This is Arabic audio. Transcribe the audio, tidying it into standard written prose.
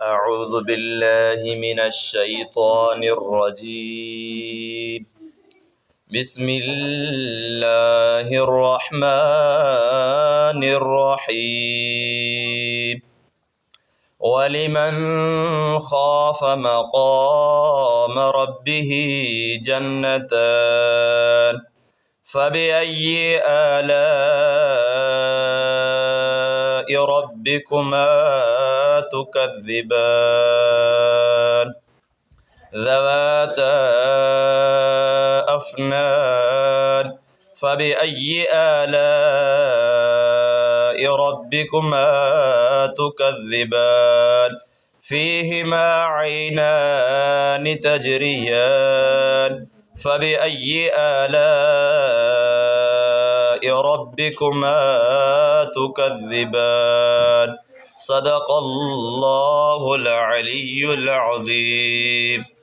أعوذ بالله من الشيطان الرجيم. بسم الله الرحمن الرحيم. ولمن خاف مقام ربه جنتان فبأي آلاء ربكما تكذبان ذواتا أفنان فبأي آلاء ربكما تكذبان فيهما عينان تجريان فبأي آلاء ربكما تكذبان صدق الله العلي العظيم.